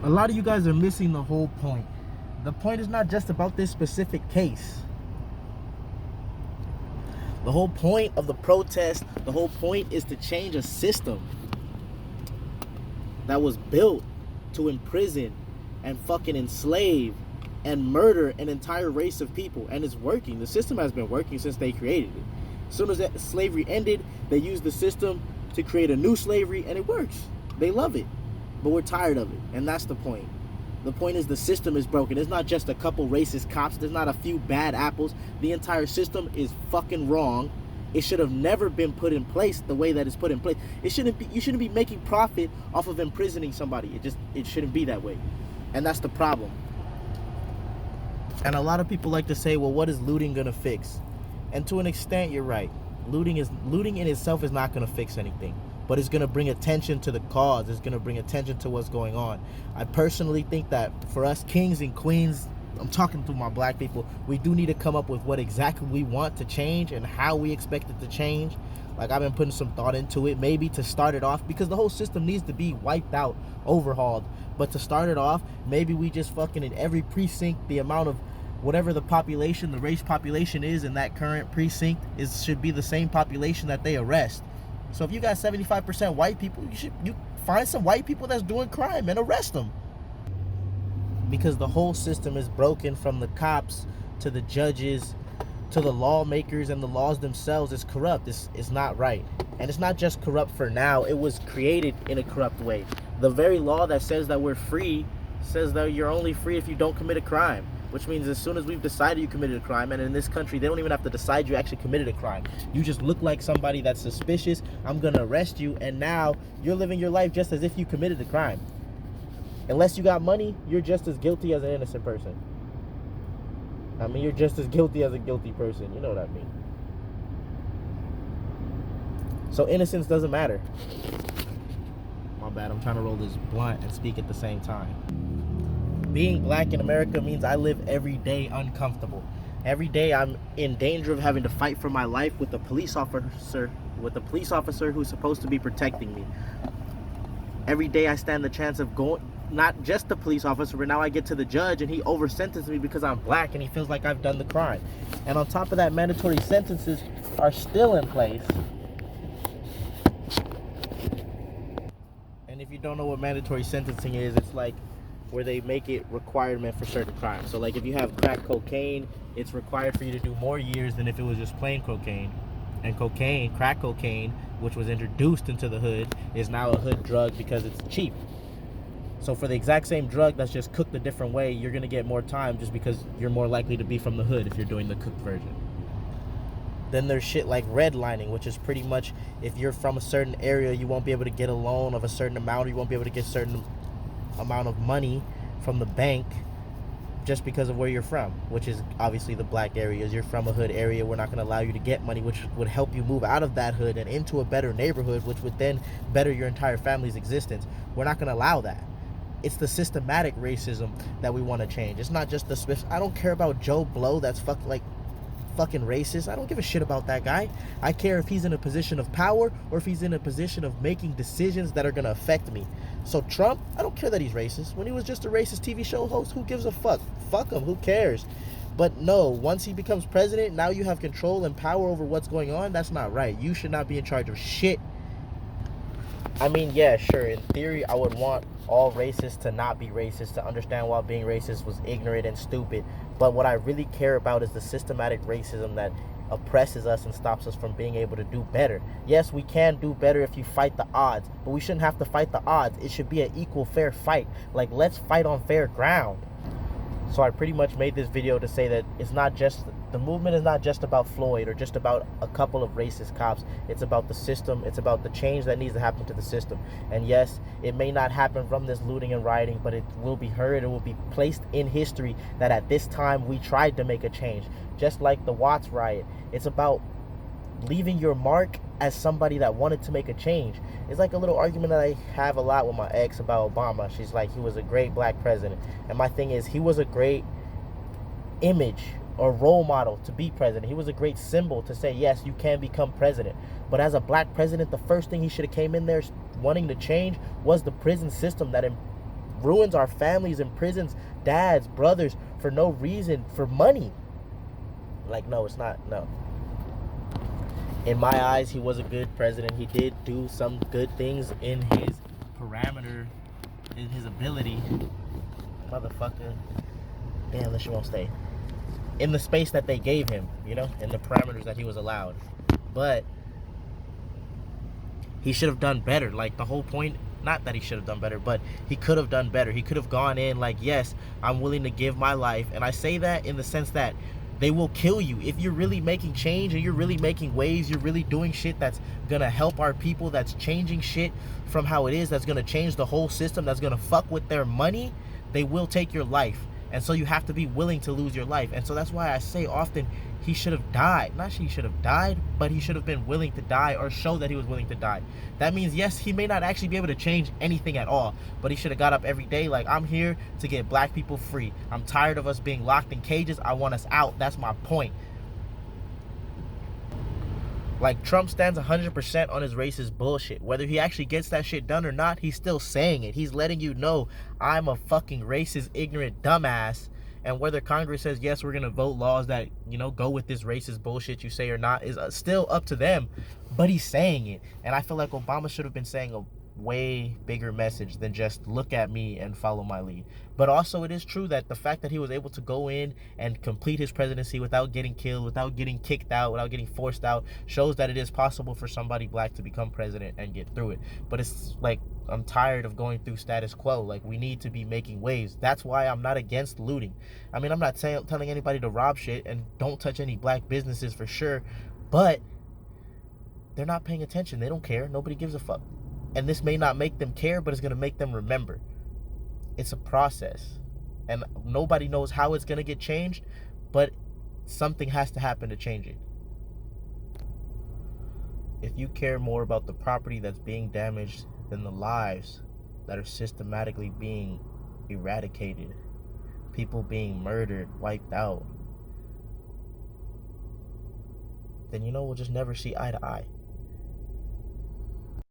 A lot of you guys are missing the whole point. The point is not just about this specific case. The whole point of the protest, the whole point is to change a system that was built to imprison and fucking enslave and murder an entire race of people. And it's working. The system has been working since they created it. As soon as that slavery ended, they used the system to create a new slavery, and it works. They love it. But we're tired of it, and that's the point. The point is the system is broken. It's not just a couple racist cops. There's not a few bad apples. The entire system is fucking wrong. It should have never been put in place the way that it's put in place. It shouldn't be. You shouldn't be making profit off of imprisoning somebody. It shouldn't be that way, and that's the problem. And a lot of people like to say, well, what is looting gonna fix? And to an extent, you're right. Looting in itself is not gonna fix anything, but it's gonna bring attention to the cause. It's gonna bring attention to what's going on. I personally think that for us kings and queens, I'm talking to my black people, we do need to come up with what exactly we want to change and how we expect it to change. Like, I've been putting some thought into it, maybe to start it off, because the whole system needs to be wiped out, overhauled. But to start it off, maybe we just fucking in every precinct, the amount of whatever the population, the race population is in that current precinct should be the same population that they arrest. So if you got 75% white people, you find some white people that's doing crime and arrest them. Because the whole system is broken, from the cops to the judges to the lawmakers, and the laws themselves is corrupt. It's not right. And it's not just corrupt for now. It was created in a corrupt way. The very law that says that we're free says that you're only free if you don't commit a crime. Which means as soon as we've decided you committed a crime, and in this country, they don't even have to decide you actually committed a crime. You just look like somebody that's suspicious, I'm gonna arrest you, and now you're living your life just as if you committed a crime. Unless you got money, you're just as guilty as an innocent person. I mean, you're just as guilty as a guilty person. You know what I mean. So innocence doesn't matter. My bad, I'm trying to roll this blunt and speak at the same time. Being black in America means I live every day uncomfortable. Every day I'm in danger of having to fight for my life with a police officer who's supposed to be protecting me. Every day I stand the chance of going, not just the police officer, but now I get to the judge and he over-sentences me because I'm black and he feels like I've done the crime. And on top of that, mandatory sentences are still in place. And if you don't know what mandatory sentencing is, it's like where they make it requirement for certain crimes. So like if you have crack cocaine, it's required for you to do more years than if it was just plain cocaine. And crack cocaine, which was introduced into the hood, is now a hood drug because it's cheap. So for the exact same drug that's just cooked a different way, you're gonna get more time just because you're more likely to be from the hood if you're doing the cooked version. Then there's shit like redlining, which is pretty much if you're from a certain area, you won't be able to get a loan of a certain amount, or you won't be able to get certain amount of money from the bank just because of where you're from, which is obviously the black areas. You're from a hood area, we're not going to allow you to get money, which would help you move out of that hood and into a better neighborhood, which would then better your entire family's existence. We're not going to allow that. It's the systematic racism that we want to change. It's not just the Smiths. I don't care about Joe Blow that's fucking racist. I don't give a shit about that guy. I care if he's in a position of power or if he's in a position of making decisions that are going to affect me. So Trump, I don't care that he's racist. When he was just a racist TV show host, who gives a fuck? Fuck him, who cares? But no, once he becomes president, now you have control and power over what's going on. That's not right. You should not be in charge of shit. I mean, yeah, sure, in theory, I would want all racists to not be racist, to understand why being racist was ignorant and stupid. But what I really care about is the systematic racism that oppresses us and stops us from being able to do better. Yes, we can do better if you fight the odds, but we shouldn't have to fight the odds. It should be an equal, fair fight. Like, let's fight on fair ground. So I pretty much made this video to say that it's not just, the movement is not just about Floyd or just about a couple of racist cops. It's about the system. It's about the change that needs to happen to the system. And yes, it may not happen from this looting and rioting, but it will be heard. It will be placed in history that at this time we tried to make a change. Just like the Watts riot. It's about leaving your mark as somebody that wanted to make a change. It's like a little argument that I have a lot with my ex about Obama. She's like, he was a great black president. And my thing is, he was a great image or role model to be president. He was a great symbol to say, yes, you can become president. But as a black president, the first thing he should have came in there wanting to change was the prison system that ruins our families, imprisons dads, brothers for no reason, for money. Like, no, it's not. No. In my eyes, he was a good president. He did do some good things in his parameter, in his ability. Motherfucker. Damn, this shit won't stay. In the space that they gave him, you know, in the parameters that he was allowed. But he should have done better. Like, the whole point, not that he should have done better, but he could have done better. He could have gone in like, yes, I'm willing to give my life. And I say that in the sense that they will kill you if you're really making change and you're really making waves, you're really doing shit that's gonna help our people, that's changing shit from how it is, that's gonna change the whole system, that's gonna fuck with their money. They will take your life. And so you have to be willing to lose your life. And so that's why I say often, he should have died. Not he should have died, but he should have been willing to die, or show that he was willing to die. That means, yes, he may not actually be able to change anything at all, but he should have got up every day like, I'm here to get black people free. I'm tired of us being locked in cages. I want us out. That's my point. Like, Trump stands 100% on his racist bullshit. Whether he actually gets that shit done or not, he's still saying it. He's letting you know, I'm a fucking racist, ignorant dumbass. And whether Congress says, yes, we're going to vote laws that, you know, go with this racist bullshit you say or not is still up to them. But he's saying it. And I feel like Obama should have been saying a way bigger message than just look at me and follow my lead. But also, it is true that the fact that he was able to go in and complete his presidency without getting killed, without getting kicked out, without getting forced out, shows that it is possible for somebody black to become president and get through it. But it's like, I'm tired of going through status quo. Like, we need to be making waves. That's why I'm not against looting. I mean, I'm not telling anybody to rob shit, and don't touch any black businesses for sure, but they're not paying attention. They don't care. Nobody gives a fuck. And this may not make them care, but it's going to make them remember. It's a process. And nobody knows how it's going to get changed, but something has to happen to change it. If you care more about the property that's being damaged than the lives that are systematically being eradicated, people being murdered, wiped out, then, you know, we'll just never see eye to eye.